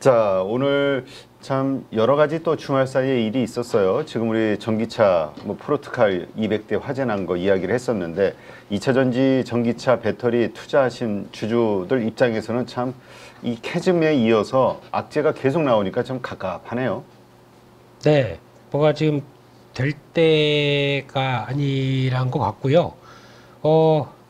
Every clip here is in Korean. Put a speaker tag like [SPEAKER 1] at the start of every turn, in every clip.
[SPEAKER 1] 자, 오늘 참 여러 가지 또 주말 사이에 일이 있었어요. 지금 우리 전기차 뭐 포르투갈 200대 화재 난 거 이야기를 했었는데 2차 전지 전기차 배터리 투자하신 주주들 입장에서는 참 이 캐즘에 이어서 악재가 계속 나오니까 좀 갑갑하네요.
[SPEAKER 2] 네, 뭐가 지금 될 때가 아니란 것 같고요.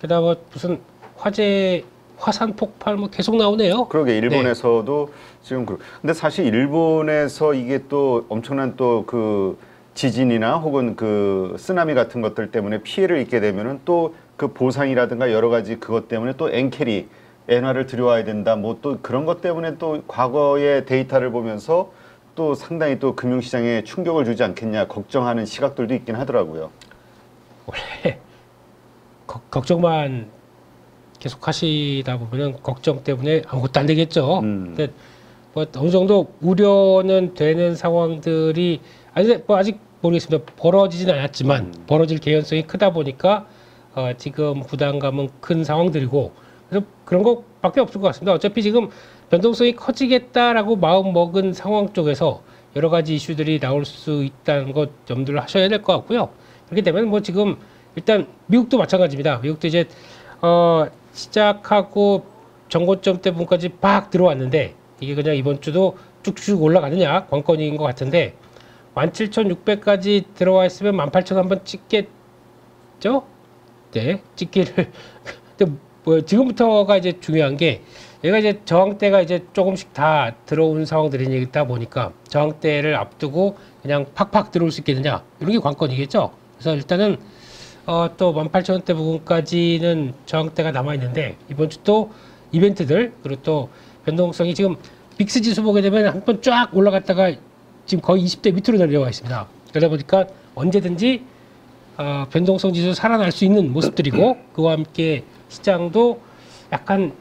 [SPEAKER 2] 게다가 무슨 화재, 화산 폭발 뭐 계속 나오네요.
[SPEAKER 1] 그러게 일본에서도 지금 근데 사실 일본에서 이게 또 엄청난 또 그 지진이나 혹은 그 쓰나미 같은 것들 때문에 피해를 입게 되면은 또 그 보상이라든가 여러 가지 그것 때문에 또 엔캐리 엔화를 들여와야 된다. 뭐 또 그런 것 때문에 또 과거의 데이터를 보면서 또 상당히 또 금융시장에 충격을 주지 않겠냐 걱정하는 시각들도 있긴 하더라고요.
[SPEAKER 2] 원래 걱정만 계속 하시다 보면은 걱정 때문에 아무것도 안 되겠죠. 근데 뭐 어느 정도 우려는 되는 상황들이 뭐 아직 모르겠습니다. 벌어지진 않았지만 벌어질 개연성이 크다 보니까 지금 부담감은 큰 상황들이고 그래서 그런 것밖에 없을 것 같습니다. 어차피 지금 변동성이 커지겠다라고 마음 먹은 상황 쪽에서 여러 가지 이슈들이 나올 수 있다는 것 염두를 하셔야 될 것 같고요. 그렇게 되면 뭐 지금 일단 미국도 마찬가지입니다. 미국도 이제 시작하고 정고점대 부분까지 팍 들어왔는데 이게 그냥 이번 주도 쭉쭉 올라가느냐 관건인 것 같은데 17,600까지 들어와 있으면 18,000 한번 찍겠죠? 네, 찍기를. 근데 뭐 지금부터가 이제 중요한 게 얘가 이제 저항대가 이제 조금씩 다 들어온 상황들이다 보니까 저항대를 앞두고 그냥 팍팍 들어올 수 있겠느냐 이런 게 관건이겠죠. 그래서 일단은 또 18,000원대 부분까지는 저항대가 남아 있는데 이번 주 또 이벤트들 그리고 또 변동성이 지금 빅스 지수 보게 되면 한번 쫙 올라갔다가 지금 거의 20대 밑으로 내려와 있습니다. 그러다 보니까 언제든지 변동성 지수 살아날 수 있는 모습들이고 그와 함께 시장도 약간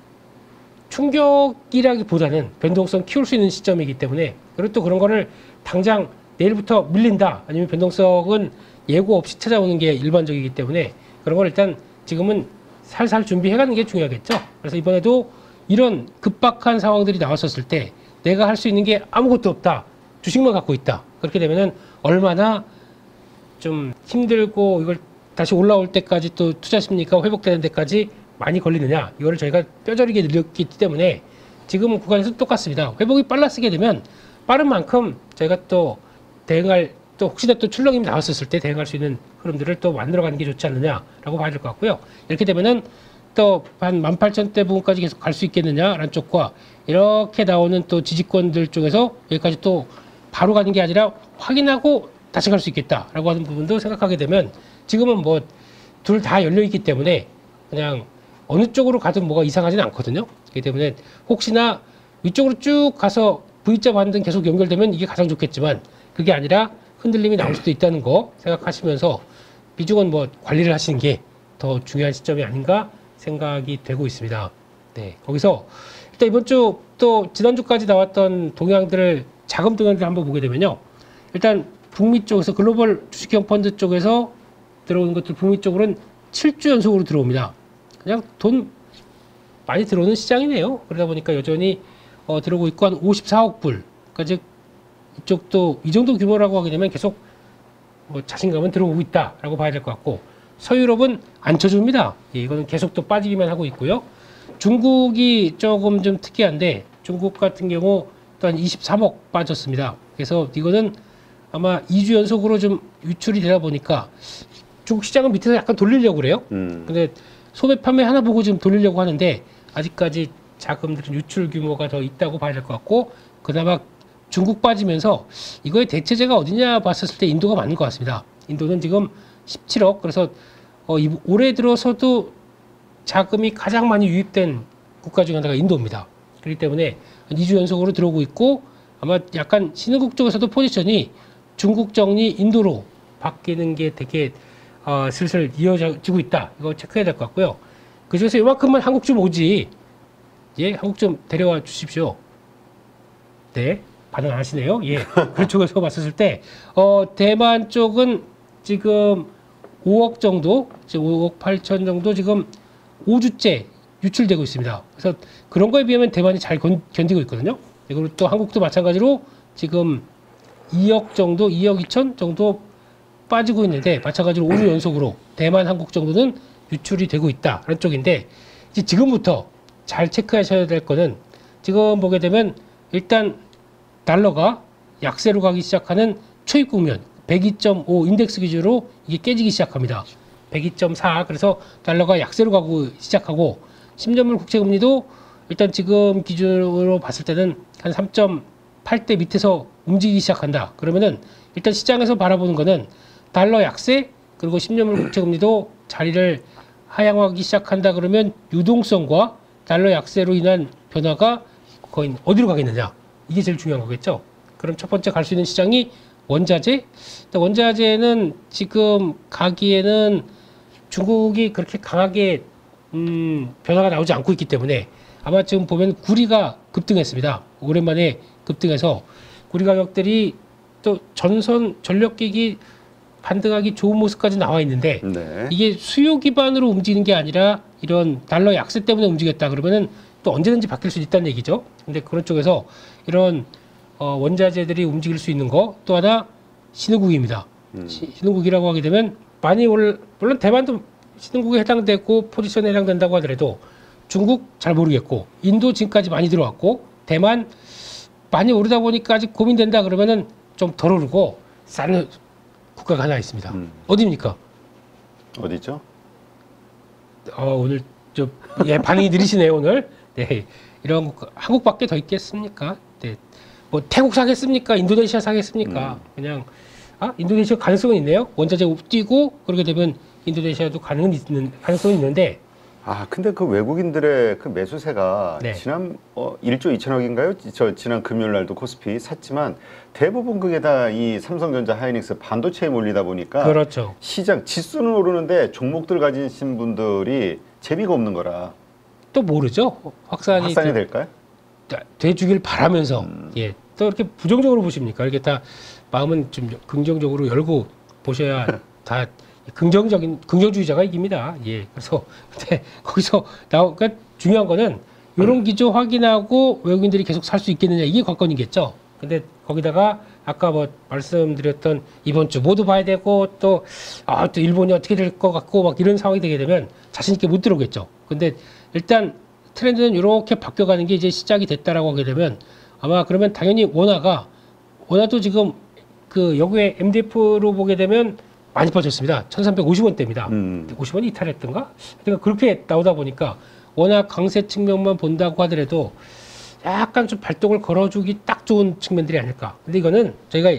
[SPEAKER 2] 충격이라기보다는 변동성 키울 수 있는 시점이기 때문에 그리고 또 그런 거를 당장 내일부터 밀린다 아니면 변동성은 예고 없이 찾아오는 게 일반적이기 때문에 그런 걸 일단 지금은 살살 준비해가는 게 중요하겠죠. 그래서 이번에도 이런 급박한 상황들이 나왔었을 때 내가 할 수 있는 게 아무것도 없다. 주식만 갖고 있다. 그렇게 되면은 얼마나 좀 힘들고 이걸 다시 올라올 때까지 또 투자 심리가 회복되는 데까지 많이 걸리느냐. 이거를 저희가 뼈저리게 늘렸기 때문에 지금 구간에서 똑같습니다. 회복이 빨랐게 되면 빠른 만큼 저희가 또 대응할 또 혹시나 또 출렁임이 나왔었을 때 대응할 수 있는 흐름들을 또 만들어가는 게 좋지 않느냐라고 봐야 될 것 같고요. 이렇게 되면은 또 한 18,000대 부분까지 계속 갈 수 있겠느냐라는 쪽과 이렇게 나오는 또 지지권들 쪽에서 여기까지 또 바로 가는 게 아니라 확인하고 다시 갈 수 있겠다라고 하는 부분도 생각하게 되면 지금은 뭐 둘 다 열려 있기 때문에 그냥 어느 쪽으로 가든 뭐가 이상하지는 않거든요. 그렇기 때문에 혹시나 위쪽으로 쭉 가서 V자 반등 계속 연결되면 이게 가장 좋겠지만 그게 아니라 흔들림이 나올 수도 있다는 거 생각하시면서 비중은 뭐 관리를 하시는 게 더 중요한 시점이 아닌가 생각이 되고 있습니다. 네, 거기서 일단 이번 주 또 지난주까지 나왔던 동향들을 자금 동향들을 한번 보게 되면요. 일단 북미 쪽에서 글로벌 주식형 펀드 쪽에서 들어오는 것들 북미 쪽으로는 7주 연속으로 들어옵니다. 그냥 돈 많이 들어오는 시장이네요. 그러다 보니까 여전히 들어오고 있고 한 54억 불. 그러니까 즉 이쪽도 이 정도 규모라고 하게 되면 계속 뭐 자신감은 들어오고 있다라고 봐야 될 것 같고 서유럽은 안 쳐줍니다. 예, 이거는 계속 또 빠지기만 하고 있고요. 중국이 조금 좀 특이한데 중국 같은 경우 또 한 23억 빠졌습니다. 그래서 이거는 아마 2주 연속으로 좀 유출이 되다 보니까 중국 시장은 밑에서 약간 돌리려고 그래요. 근데 소매 판매 하나 보고 지금 돌리려고 하는데 아직까지 자금들은 유출 규모가 더 있다고 봐야 될 것 같고 그나마 중국 빠지면서 이거의 대체제가 어디냐 봤었을 때 인도가 맞는 것 같습니다. 인도는 지금 17억 그래서 올해 들어서도 자금이 가장 많이 유입된 국가 중 하나가 인도입니다. 그렇기 때문에 2주 연속으로 들어오고 있고 아마 약간 신흥국 쪽에서도 포지션이 중국 정리 인도로 바뀌는 게 되게 슬슬 이어지고 있다. 이거 체크해야 될 것 같고요. 그중에서 이만큼만 한국 좀 오지. 예, 한국 좀 데려와 주십시오. 네, 반응 안 하시네요. 예, 그쪽에서 봤었을 때 대만 쪽은 지금 5억 정도, 지금 5억 8천 정도 지금 5주째 유출되고 있습니다. 그래서 그런 거에 비하면 대만이 잘 견디고 있거든요. 그리고 또 한국도 마찬가지로 지금 2억 정도, 2억 2천 정도 빠지고 있는데 마찬가지로 5주 연속으로 대만, 한국 정도는 유출이 되고 있다라는 쪽인데 이제 지금부터 잘 체크하셔야 될 거는 지금 보게 되면 일단 달러가 약세로 가기 시작하는 초입 국면 102.5 인덱스 기준으로 이게 깨지기 시작합니다. 102.4 그래서 달러가 약세로 가고 시작하고 10년물 국채금리도 일단 지금 기준으로 봤을 때는 한 3.8대 밑에서 움직이기 시작한다. 그러면은 일단 시장에서 바라보는 거는 달러 약세 그리고 10년물 국채금리도 자리를 하향하기 시작한다. 그러면 유동성과 달러 약세로 인한 변화가 거의 어디로 가겠느냐. 이게 제일 중요한 거겠죠. 그럼 첫 번째 갈 수 있는 시장이 원자재. 원자재는 지금 가기에는 중국이 그렇게 강하게 변화가 나오지 않고 있기 때문에 아마 지금 보면 구리가 급등했습니다. 오랜만에 급등해서 구리 가격들이 또 전선 전력기기 반등하기 좋은 모습까지 나와 있는데
[SPEAKER 1] 네.
[SPEAKER 2] 이게 수요 기반으로 움직이는 게 아니라 이런 달러 약세 때문에 움직였다 그러면은 또 언제든지 바뀔 수 있다는 얘기죠. 근데 그런 쪽에서 이런 원자재들이 움직일 수 있는 거 또 하나 신흥국입니다. 신흥국이라고 하게 되면 많이 물론 대만도 신흥국에 해당되고 포지션에 해당된다고 하더라도 중국 잘 모르겠고 인도 지금까지 많이 들어왔고 대만 많이 오르다 보니까 아직 고민된다 그러면은 좀 덜 오르고 싼 국가가 하나 있습니다. 어디입니까?
[SPEAKER 1] 어디죠?
[SPEAKER 2] 오늘 좀 반응이 느리시네요 오늘. 네, 이런 한국밖에 더 있겠습니까? 네, 뭐 태국 사겠습니까? 인도네시아 사겠습니까? 그냥 인도네시아 가능성은 있네요. 원자재 뛰고 그렇게 되면 인도네시아도 가능성은 있는데.
[SPEAKER 1] 근데 그 외국인들의 그 매수세가
[SPEAKER 2] 네.
[SPEAKER 1] 지난 1조 2천억인가요? 지난 금요일 날도 코스피 샀지만 대부분 그게 다 이 삼성전자, 하이닉스 반도체에 몰리다 보니까
[SPEAKER 2] 그렇죠.
[SPEAKER 1] 시장 지수는 오르는데 종목들 가지신 분들이 재미가 없는 거라.
[SPEAKER 2] 또 모르죠. 확산이
[SPEAKER 1] 될까요?
[SPEAKER 2] 돼주길 바라면서 예, 또 이렇게 부정적으로 보십니까? 이렇게 다 마음은 좀 긍정적으로 열고 보셔야 다 긍정주의자가 이깁니다. 예, 그래서 근데 거기서 그러니까 중요한 거는 이런 기조 확인하고 외국인들이 계속 살 수 있겠느냐 이게 관건이겠죠. 근데 거기다가 아까 뭐 말씀드렸던 이번 주 모두 봐야 되고 또 일본이 어떻게 될 것 같고 막 이런 상황이 되게 되면 자신 있게 못 들어오겠죠. 근데 일단 트렌드는 이렇게 바뀌어가는 게 이제 시작이 됐다라고 하게 되면 아마 그러면 당연히 원화도 지금 그 역외 MDF로 보게 되면 많이 빠졌습니다. 1350원대입니다. 50원이 이탈했던가? 그러니까 그렇게 나오다 보니까 워낙 강세 측면만 본다고 하더라도 약간 좀 발동을 걸어주기 딱 좋은 측면들이 아닐까. 근데 이거는 저희가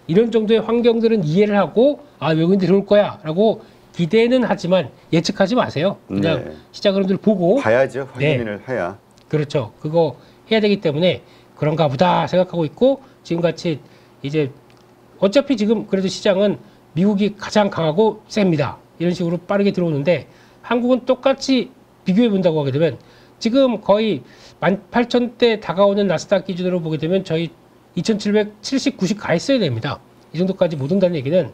[SPEAKER 2] 이런 정도의 환경들은 이해를 하고 외국인들이 올 거야 라고 기대는 하지만 예측하지 마세요. 그냥
[SPEAKER 1] 네.
[SPEAKER 2] 시장 흐름들 보고
[SPEAKER 1] 봐야죠. 확인을 해야.
[SPEAKER 2] 그렇죠. 그거 해야 되기 때문에 그런가 보다 생각하고 있고 지금같이 이제 어차피 지금 그래도 시장은 미국이 가장 강하고 셉니다. 이런 식으로 빠르게 들어오는데 한국은 똑같이 비교해 본다고 하게 되면 지금 거의 18,000대 다가오는 나스닥 기준으로 보게 되면 저희 2,770, 90 가 있어야 됩니다. 이 정도까지 못 온다는 얘기는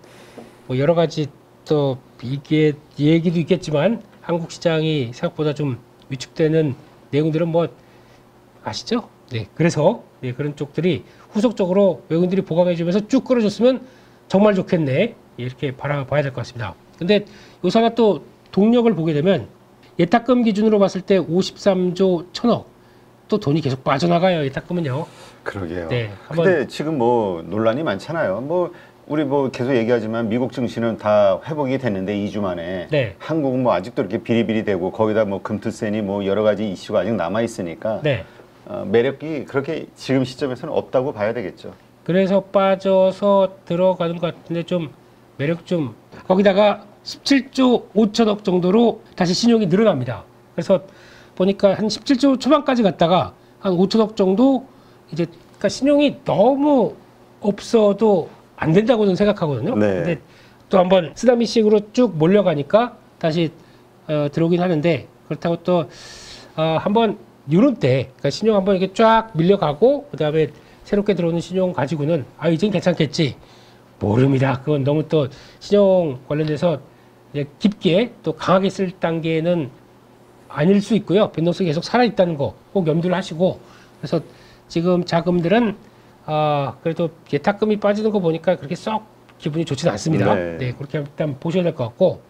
[SPEAKER 2] 뭐 여러 가지 또 이게 얘기도 있겠지만 한국 시장이 생각보다 좀 위축되는 내용들은 뭐 아시죠? 네, 그래서 그런 쪽들이 후속적으로 외국인들이 보강해주면서 쭉 끌어줬으면 정말 좋겠네. 이렇게 바라봐야 될 것 같습니다. 근데 요새 하나 또 동력을 보게 되면 예탁금 기준으로 봤을 때 53조 1천억 또 돈이 계속 빠져나가요. 예탁금은요.
[SPEAKER 1] 그러게요.
[SPEAKER 2] 네,
[SPEAKER 1] 근데 지금 뭐 논란이 많잖아요. 뭐 우리 뭐 계속 얘기하지만 미국 증시는 다 회복이 됐는데 2주 만에
[SPEAKER 2] 네.
[SPEAKER 1] 한국은 뭐 아직도 이렇게 비리비리되고 거기다 뭐 금투세니 뭐 여러 가지 이슈가 아직 남아 있으니까
[SPEAKER 2] 네.
[SPEAKER 1] 매력이 그렇게 지금 시점에서는 없다고 봐야 되겠죠.
[SPEAKER 2] 그래서 빠져서 들어가는 것 같은데 좀 매력 좀 거기다가 17조 5천억 정도로 다시 신용이 늘어납니다. 그래서 보니까 한 17조 초반까지 갔다가 한 5천억 정도 이제 그러니까 신용이 너무 없어도 안 된다고는 생각하거든요.
[SPEAKER 1] 네.
[SPEAKER 2] 근데 또 한번 쓰나미식으로 쭉 몰려가니까 다시 들어오긴 하는데 그렇다고 또 한번 이런 때 그러니까 신용 한번 이렇게 쫙 밀려가고 그 다음에 새롭게 들어오는 신용 가지고는 이젠 괜찮겠지 모릅니다. 그건 너무 또 신용 관련돼서 깊게 또 강하게 쓸 단계는 아닐 수 있고요. 변동성이 계속 살아있다는 거 꼭 염두를 하시고 그래서 지금 자금들은 그래도 예탁금이 빠지는 거 보니까 그렇게 썩 기분이 좋지는 않습니다.
[SPEAKER 1] 네.
[SPEAKER 2] 네, 그렇게 일단 보셔야 될 것 같고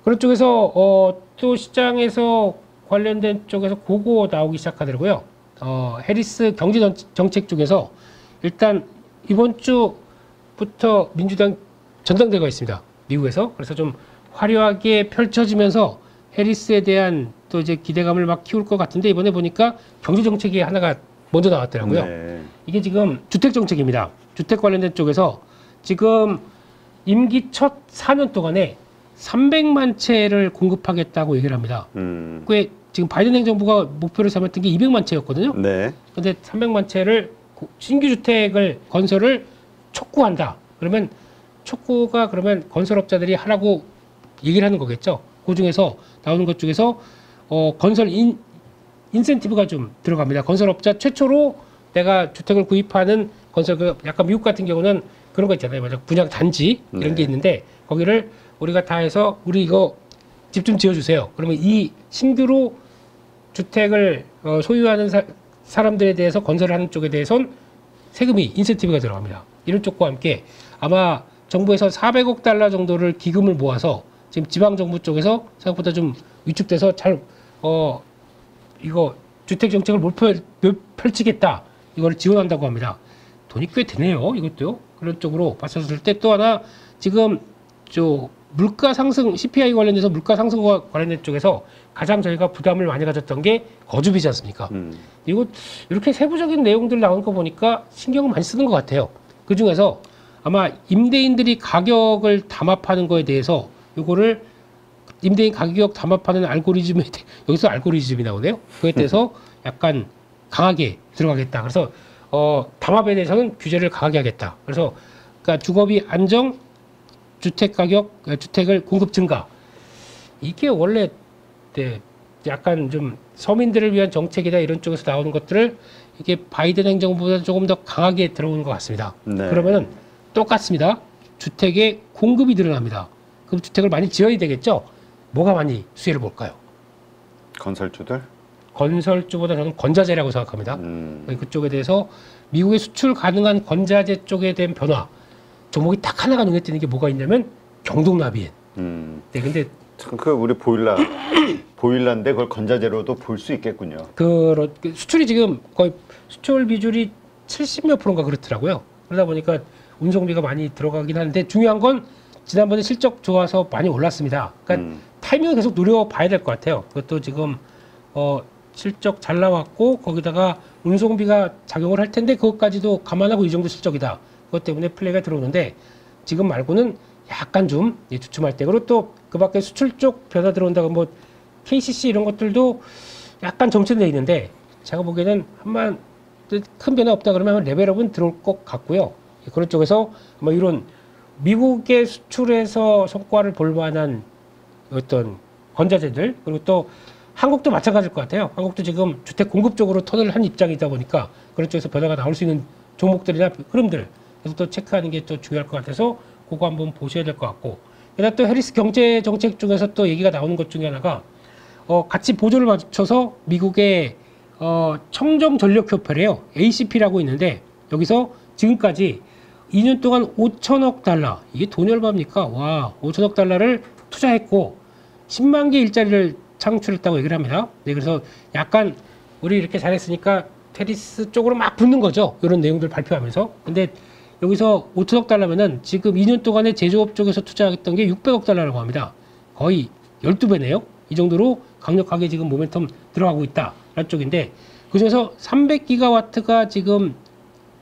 [SPEAKER 2] 그런 쪽에서 또 시장에서 관련된 쪽에서 그거 나오기 시작하더라고요. 해리스 경제정책 쪽에서 일단 이번 주부터 민주당 전당대회가 있습니다. 미국에서. 그래서 좀 화려하게 펼쳐지면서 해리스에 대한 또 이제 기대감을 막 키울 것 같은데 이번에 보니까 경제정책이 하나가 먼저 나왔더라고요.
[SPEAKER 1] 네.
[SPEAKER 2] 이게 지금 주택정책입니다. 주택 관련된 쪽에서 지금 임기 첫 4년 동안에 300만 채를 공급하겠다고 얘기를 합니다. 꽤 지금 바이든 행정부가 목표를 삼았던 게 200만 채였거든요.
[SPEAKER 1] 네.
[SPEAKER 2] 근데 300만 채를 신규 주택을 건설을 촉구한다. 그러면 촉구가 그러면 건설업자들이 하라고 얘기를 하는 거겠죠. 그 중에서 나오는 것 중에서 건설 인센티브가 좀 들어갑니다. 건설업자 최초로 내가 주택을 구입하는 건설 약간 미국 같은 경우는 그런 거 있잖아요. 맞아. 분양 단지 이런 게 있는데 거기를 우리가 다 해서 우리 이거 집 좀 지어주세요. 그러면 이 신규로 주택을 소유하는 사람들에 대해서 건설하는 쪽에 대해선 세금이 인센티브가 들어갑니다. 이런 쪽과 함께 아마 정부에서 400억 달러 정도를 기금을 모아서 지금 지방 정부 쪽에서 생각보다 좀 위축돼서 잘 이거 주택 정책을 못 펼치겠다. 이걸 지원한다고 합니다. 돈이 꽤 드네요. 이것도요. 그런 쪽으로 봤었을 때 또 하나 지금 물가 상승 CPI 관련돼서 물가 상승과 관련된 쪽에서 가장 저희가 부담을 많이 가졌던 게 거주비지 않습니까? 이거 이렇게 세부적인 내용들 나온 거 보니까 신경을 많이 쓰는 것 같아요. 그 중에서 아마 임대인들이 가격을 담합하는 거에 대해서 이거를 임대인 가격 담합하는 알고리즘에 여기서 알고리즘이 나오네요. 그에 대해서 약간 강하게 들어가겠다. 그래서 담합에 대해서는 규제를 강하게 하겠다. 그래서 그러니까 주거비 안정, 주택 가격, 주택을 공급 증가. 이게 원래 약간 좀 서민들을 위한 정책이다 이런 쪽에서 나오는 것들을 이게 바이든 행정부보다 조금 더 강하게 들어오는 것 같습니다.
[SPEAKER 1] 네.
[SPEAKER 2] 그러면은 똑같습니다. 주택의 공급이 늘어납니다. 그럼 주택을 많이 지어야 되겠죠? 뭐가 많이 수혜를 볼까요?
[SPEAKER 1] 건설주들?
[SPEAKER 2] 건설주보다 저는 건자재라고 생각합니다. 그쪽에 대해서 미국의 수출 가능한 건자재 쪽에 대한 변화 종목이 딱 하나가 눈에 띄는 게 뭐가 있냐면 경동나비엔. 네, 근데
[SPEAKER 1] 참 우리 보일러인데 그걸 건자재로도 볼 수 있겠군요.
[SPEAKER 2] 수출이 지금 거의 수출 비율이 70몇 %인가 그렇더라고요. 그러다 보니까 운송비가 많이 들어가긴 하는데 중요한 건 지난번에 실적 좋아서 많이 올랐습니다. 그러니까 타이밍을 계속 노려봐야 될 것 같아요. 그것도 지금 실적 잘 나왔고 거기다가 운송비가 작용을 할 텐데 그것까지도 감안하고 이 정도 실적이다. 그것 때문에 플레이가 들어오는데 지금 말고는 약간 좀 주춤할 때 그리고 또 그 밖에 수출 쪽 변화 들어온다고 뭐 KCC 이런 것들도 약간 정체돼 있는데 제가 보기에는 한번 큰 변화 없다 그러면 레벨업은 들어올 것 같고요. 그런 쪽에서 뭐 이런 미국의 수출에서 성과를 볼 만한 어떤 건자재들 그리고 또 한국도 마찬가지일 것 같아요. 한국도 지금 주택 공급 쪽으로 턴을 한 입장이다 보니까 그런 쪽에서 변화가 나올 수 있는 종목들이나 흐름들 그래서 또 체크하는 게 또 중요할 것 같아서 그거 한번 보셔야 될 것 같고 그다음 또 해리스 경제 정책 중에서 또 얘기가 나오는 것 중에 하나가 같이 보조를 맞춰서 미국의 청정전력협회래요. ACP라고 있는데 여기서 지금까지 2년 동안 5천억 달러 이게 돈이 얼마입니까? 와 5천억 달러를 투자했고 10만 개 일자리를 창출했다고 얘기를 합니다. 네, 그래서 약간 우리 이렇게 잘했으니까 테리스 쪽으로 막 붙는 거죠. 이런 내용들 발표하면서. 근데 여기서 5천억 달러면은 지금 2년 동안에 제조업 쪽에서 투자했던 게 600억 달러라고 합니다. 거의 12배네요. 이 정도로 강력하게 지금 모멘텀 들어가고 있다라는 쪽인데 그중에서 300기가와트가 지금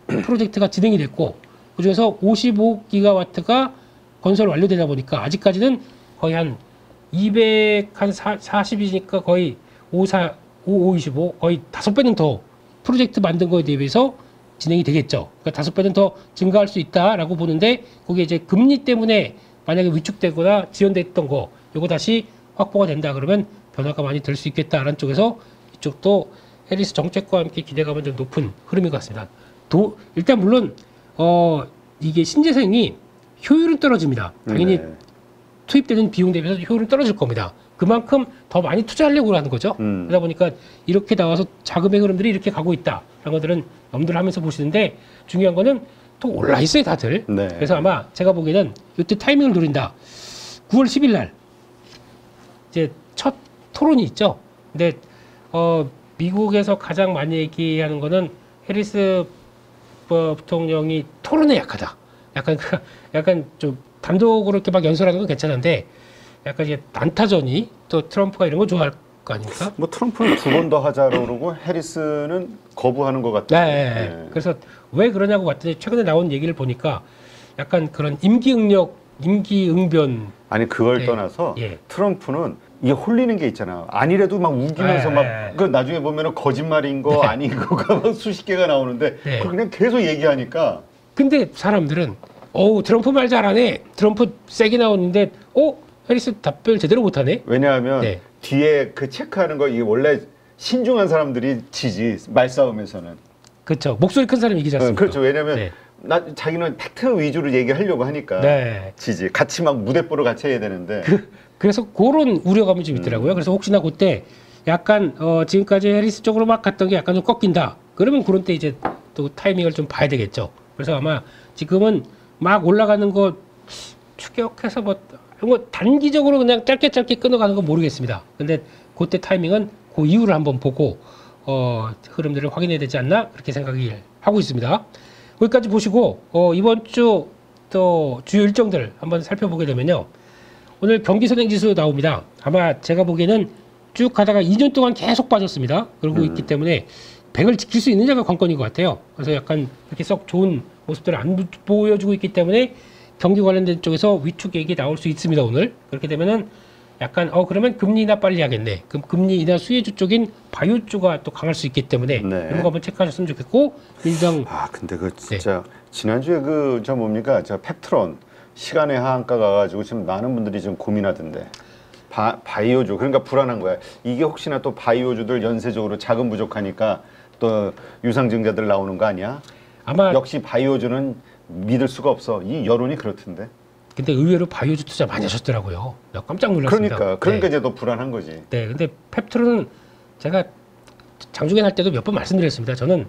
[SPEAKER 2] 프로젝트가 진행이 됐고 그중에서 55기가와트가 건설 완료되다 보니까 아직까지는 거의 한 240이니까 거의 55 거의 5배는 더 프로젝트 만든 거에 대비해서 진행이 되겠죠. 그러니까 5배는 더 증가할 수 있다라고 보는데 거기에 이제 금리 때문에 만약에 위축되거나 지연됐던 거 요거 다시 확보가 된다 그러면 변화가 많이 될 수 있겠다라는 쪽에서 이쪽도 해리스 정책과 함께 기대감은 좀 높은 흐름인 것 같습니다. 일단 물론 이게 신재생이 효율은 떨어집니다. 당연히 투입되는 비용 대비해서 효율은 떨어질 겁니다. 그만큼 더 많이 투자하려고 하는 거죠. 그러다 보니까 이렇게 나와서 자금의 흐름들이 이렇게 가고 있다. 이런 것들은 염두를 하면서 보시는데 중요한 거는 또 올라 있어요, 다들.
[SPEAKER 1] 네.
[SPEAKER 2] 그래서 아마 제가 보기에는 이때 타이밍을 노린다. 9월 10일 날 이제 첫 토론이 있죠. 근데 미국에서 가장 많이 얘기하는 거는 해리스 부통령이 토론에 약하다. 약간 좀 단독으로 이렇게 막 연설하는 건 괜찮은데 약간 이제 난타전이 또 트럼프가 이런 거 좋아할 거 아닙니까?
[SPEAKER 1] 뭐 트럼프는 2번 더 하자고 그러고 해리스는 거부하는 것 같아요.
[SPEAKER 2] 네. 그래서 왜 그러냐고 봤더니 최근에 나온 얘기를 보니까 약간 그런 임기응변.
[SPEAKER 1] 아니 그걸
[SPEAKER 2] 예.
[SPEAKER 1] 떠나서
[SPEAKER 2] 예.
[SPEAKER 1] 트럼프는 이게 홀리는 게 있잖아. 아니래도 막 우기면서 막 그 나중에 보면은 거짓말인 거 아닌 거가 막 수십 개가 나오는데
[SPEAKER 2] 네.
[SPEAKER 1] 그걸 그냥 계속 얘기하니까
[SPEAKER 2] 근데 사람들은 트럼프 말 잘하네. 트럼프 세게 나오는데 해리스 답변 제대로 못하네.
[SPEAKER 1] 왜냐하면
[SPEAKER 2] 네.
[SPEAKER 1] 뒤에 그 체크하는 거 이게 원래 신중한 사람들이 지지 말싸움에서는.
[SPEAKER 2] 그렇죠. 목소리 큰 사람이 이기지 않습니까?
[SPEAKER 1] 그렇죠. 왜냐하면
[SPEAKER 2] 네.
[SPEAKER 1] 자기는 팩트 위주로 얘기하려고 하니까
[SPEAKER 2] 네.
[SPEAKER 1] 지지. 같이 막 무대뽀를 같이 해야 되는데.
[SPEAKER 2] 그래서 그런 우려감이 좀 있더라고요. 그래서 혹시나 그때 약간 지금까지 해리스 쪽으로 막 갔던 게 약간 좀 꺾인다. 그러면 그런 때 이제 또 타이밍을 좀 봐야 되겠죠. 그래서 아마 지금은 막 올라가는 거 추격해서 뭐 단기적으로 그냥 짧게 끊어가는 건 모르겠습니다. 근데 그때 타이밍은 그 이유를 한번 보고 흐름들을 확인해야 되지 않나 그렇게 생각이 하고 있습니다. 거기까지 보시고 이번 주 또 주요 일정들 한번 살펴보게 되면요. 오늘 경기 선행지수 나옵니다. 아마 제가 보기에는 쭉 가다가 2년 동안 계속 빠졌습니다. 그러고 있기 때문에 100을 지킬 수 있느냐가 관건인 것 같아요. 그래서 약간 이렇게 썩 좋은 모습들을 안 보여주고 있기 때문에 경기 관련된 쪽에서 위축 얘기 나올 수 있습니다. 오늘 그렇게 되면은 약간 그러면 금리 인하 빨리 하겠네. 그럼 금리 인하 수혜주 쪽인 바이오주가 또 강할 수 있기 때문에
[SPEAKER 1] 네.
[SPEAKER 2] 이런 거 한번 체크하셨으면 좋겠고 민주당
[SPEAKER 1] 근데 그 진짜 지난주에 저 뭡니까 저 펩트론 시간의 하한가 가가지고 지금 많은 분들이 지금 고민하던데 바이오주 그러니까 불안한 거야. 이게 혹시나 또 바이오주들 연쇄적으로 자금 부족하니까 또 유상증자들 나오는 거 아니야?
[SPEAKER 2] 아마
[SPEAKER 1] 역시 바이오주는 믿을 수가 없어. 이 여론이 그렇던데.
[SPEAKER 2] 근데 의외로 바이오주 투자 많이 하셨더라고요. 내가 깜짝 놀랐습니다.
[SPEAKER 1] 그러니까
[SPEAKER 2] 네.
[SPEAKER 1] 이제 더 불안한 거지.
[SPEAKER 2] 네, 근데 펩트론은 제가 장중에 할 때도 몇 번 말씀드렸습니다. 저는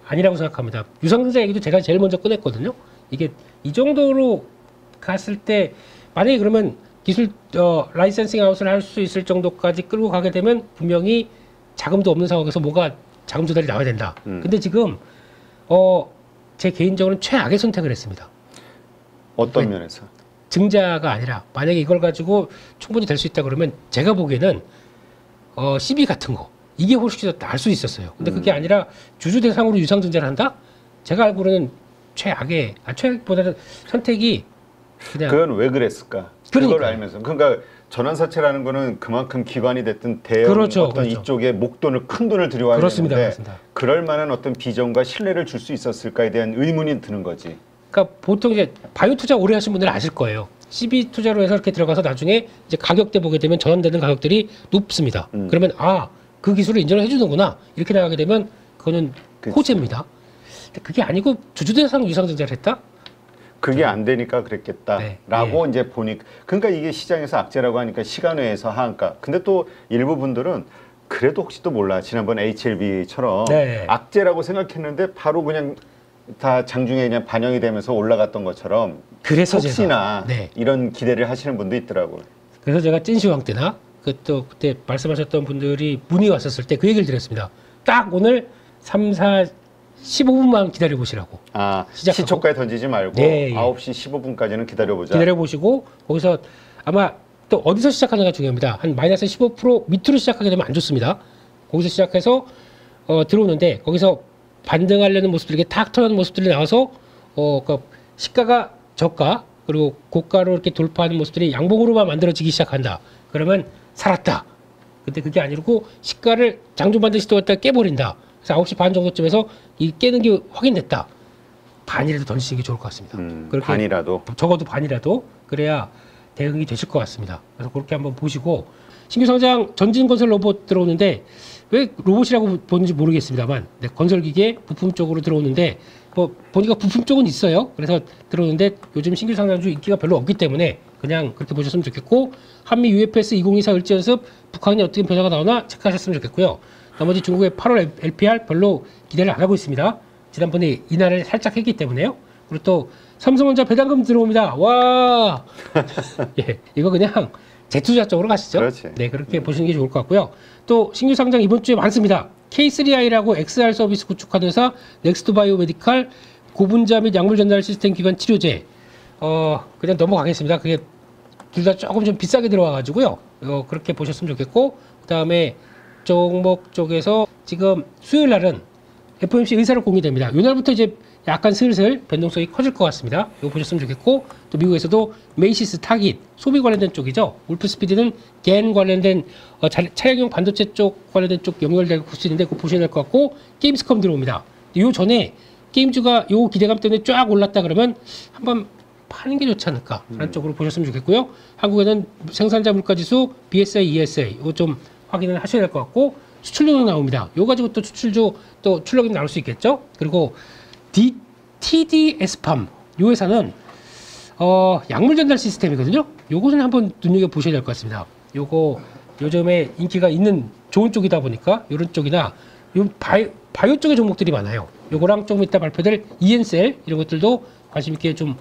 [SPEAKER 2] 아니라고 생각합니다. 유상증자 얘기도 제가 제일 먼저 꺼냈거든요. 이게 이 정도로 갔을 때 만약에 그러면 기술 라이센싱 아웃을 할 수 있을 정도까지 끌고 가게 되면 분명히 자금도 없는 상황에서 뭔가 자금 조달이 나와야 된다. 근데 지금 제 개인적으로는 최악의 선택을 했습니다.
[SPEAKER 1] 어떤 면에서?
[SPEAKER 2] 증자가 아니라 만약에 이걸 가지고 충분히 될 수 있다 그러면 제가 보기에는 CB 같은 거 이게 훨씬 더 나을 수 있었어요. 근데 그게 아니라 주주 대상으로 유상증자를 한다? 제가 알고는 최악보다는 선택이 그냥
[SPEAKER 1] 그건 왜 그랬을까?
[SPEAKER 2] 그러니까요.
[SPEAKER 1] 그걸 알면서 그러니까 전환사채라는 거는 그만큼 기관이 됐든 대형
[SPEAKER 2] 그렇죠.
[SPEAKER 1] 이쪽에 큰 돈을 들여와야
[SPEAKER 2] 그렇습니다.
[SPEAKER 1] 되는데
[SPEAKER 2] 그렇습니다.
[SPEAKER 1] 그럴 만한 어떤 비전과 신뢰를 줄 수 있었을까에 대한 의문이 드는 거지.
[SPEAKER 2] 그러니까 보통 이제 바이오 투자 오래 하신 분들은 아실 거예요. CB 투자로 해서 이렇게 들어가서 나중에 이제 가격대 보게 되면 전환되는 가격들이 높습니다. 그러면 그 기술을 인정을 해주는구나 이렇게 나가게 되면 그거는
[SPEAKER 1] 그치.
[SPEAKER 2] 호재입니다. 근데 그게 아니고 주주대상 유상증자를 했다?
[SPEAKER 1] 그게 안 되니까 그랬겠다라고
[SPEAKER 2] 네.
[SPEAKER 1] 이제 보니 그러니까 이게 시장에서 악재라고 하니까 시간외에서 하한가. 근데 또 일부 분들은 그래도 혹시 또 몰라. 지난번 HLB처럼
[SPEAKER 2] 네.
[SPEAKER 1] 악재라고 생각했는데 바로 그냥 다 장중에 그냥 반영이 되면서 올라갔던 것처럼
[SPEAKER 2] 그래서
[SPEAKER 1] 혹시나
[SPEAKER 2] 제가, 네.
[SPEAKER 1] 이런 기대를 하시는 분도 있더라고요.
[SPEAKER 2] 그래서 제가 찐시황 때나 그때 말씀하셨던 분들이 문의 왔었을 때 그 얘기를 드렸습니다. 딱 오늘 3, 4, 15분만 기다려보시라고. 시작하고.
[SPEAKER 1] 시초가에 던지지 말고
[SPEAKER 2] 네, 예.
[SPEAKER 1] 9시 15분까지는 기다려보자.
[SPEAKER 2] 기다려보시고 거기서 아마 또 어디서 시작하느냐가 중요합니다. 한 마이너스 15% 밑으로 시작하게 되면 안 좋습니다. 거기서 시작해서 들어오는데 거기서 반등하려는 모습들이 탁 털어가는 모습들이 나와서 그 시가가 저가 그리고 고가로 이렇게 돌파하는 모습들이 양봉으로만 만들어지기 시작한다. 그러면 살았다. 근데 그게 아니고 시가를 장중 반등 시도했다가 깨버린다. 그래서 9시 반 정도쯤에서 이 깨는 게 확인됐다. 반이라도 던지시는 게 좋을 것 같습니다. 그렇게
[SPEAKER 1] 반이라도.
[SPEAKER 2] 적어도 반이라도 그래야 대응이 되실 것 같습니다. 그래서 그렇게 한번 보시고 신규 상장 전진건설 로봇 들어오는데 왜 로봇이라고 보는지 모르겠습니다만 네, 건설기계 부품 쪽으로 들어오는데 뭐 보니까 부품 쪽은 있어요. 그래서 들어오는데 요즘 신규 상장주 인기가 별로 없기 때문에 그냥 그렇게 보셨으면 좋겠고 한미 UFS 2024 을지 연습 북한이 어떻게 변화가 나오나 체크하셨으면 좋겠고요. 나머지 중국의 8월 LPR 별로 기대를 안 하고 있습니다. 지난번에 이날을 살짝 했기 때문에요. 그리고 또 삼성전자 배당금 들어옵니다. 와, 예, 이거 그냥 재투자 쪽으로 가시죠.
[SPEAKER 1] 그렇지.
[SPEAKER 2] 네, 그렇게 보시는 게 좋을 것 같고요. 또 신규 상장 이번 주에 많습니다. K3I라고 XR 서비스 구축하는 회사, 넥스트바이오 메디칼, 고분자 및 약물 전달 시스템 기반 치료제. 그냥 넘어가겠습니다. 그게 둘 다 조금 좀 비싸게 들어와가지고요. 그렇게 보셨으면 좋겠고, 그 다음에 종목 쪽에서 지금 수요일 날은 FOMC 의사로 공개됩니다. 이날부터 이제 약간 슬슬 변동성이 커질 것 같습니다. 이거 보셨으면 좋겠고, 또 미국에서도 메이시스 타깃, 소비 관련된 쪽이죠. 울프스피드는 겐 관련된 차량용 반도체 쪽 관련된 쪽 연결될 수 있는데 그거 보셔야 될 것 같고, 게임스컴 들어옵니다. 요 전에 게임주가 요 기대감 때문에 쫙 올랐다 그러면 한번 파는 게 좋지 않을까 라는 쪽으로 보셨으면 좋겠고요. 한국에는 생산자 물가지수, BSI, ESI 이거 좀 확인을 하셔야 될 것 같고, 수출력 나옵니다. 요 가지고 또 수출주 또 출력이 나올 수 있겠죠. 그리고 TDS팜 요 회사는 약물 전달 시스템이거든요. 요거는 한번 눈여겨 보셔야 될 것 같습니다. 요거 요즘에 인기가 있는 좋은 쪽이다 보니까 요런 쪽이나 요 바이오 쪽의 종목들이 많아요. 요거랑 조금 이따 발표될 ENCell 이런 것들도 관심 있게 좀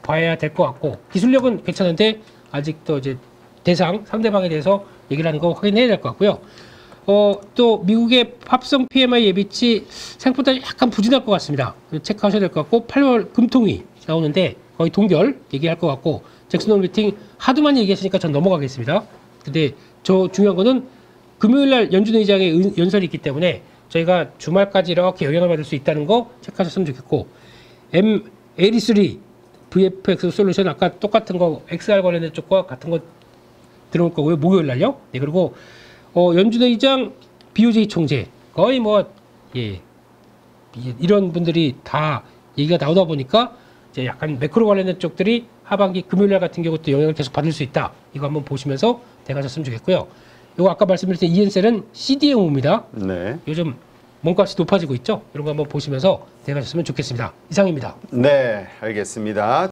[SPEAKER 2] 봐야 될 것 같고, 기술력은 괜찮은데 아직 또 이제 대상 상대방에 대해서 얘기를 하는 거 확인해야 될 것 같고요. 또 미국의 합성 PMI 예비치 생각보다 약간 부진할 것 같습니다. 체크하셔야 될 것 같고, 8월 금통위 나오는데 거의 동결 얘기할 것 같고, 잭슨홀 미팅 하도 많이 얘기했으니까 전 넘어가겠습니다. 근데 저 중요한 거는 금요일 날 연준 의장의 연설이 있기 때문에 저희가 주말까지 이렇게 영향을 받을 수 있다는 거 체크하셨으면 좋겠고, M83 VFX 솔루션 아까 똑같은 거 XR 관련된 쪽과 같은 거 들어올 거고요. 목요일 날요. 네, 그리고 연준 의장, BOJ 총재 거의 이런 분들이 다 얘기가 나오다 보니까 이제 약간 매크로 관련된 쪽들이 하반기 금요일 날 같은 경우 또 영향을 계속 받을 수 있다. 이거 한번 보시면서 대가셨으면 좋겠고요. 이거 아까 말씀드렸던 ENCell은 CDMO입니다.
[SPEAKER 1] 네.
[SPEAKER 2] 요즘 몸값이 높아지고 있죠. 이런 거 한번 보시면서 대가셨으면 좋겠습니다. 이상입니다.
[SPEAKER 1] 네, 알겠습니다.